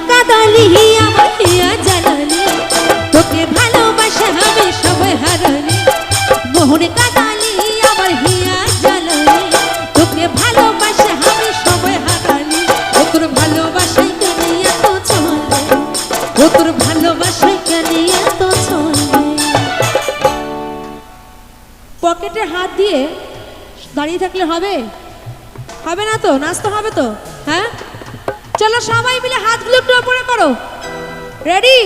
কাদালি আমার হিয়া জ্বালালি তোকে ভালোবাসা আমি সবাই হারালি মোহন কাদালি আমার হিয়া জ্বালালি তোকে ভালোবাসা আমি সবাই হারালি ও তোর ভালোবাসায় কেন এত চলে ও তোর ভালোবাসায় কেন এত চলে পকেটে হাত দিয়ে দাঁড়িয়ে থাকলে হবে হবে না তো নাচতে হবে তো হ্যাঁ চলো সবাই মিলে হাতগুলো একটু উপরে করো রেডি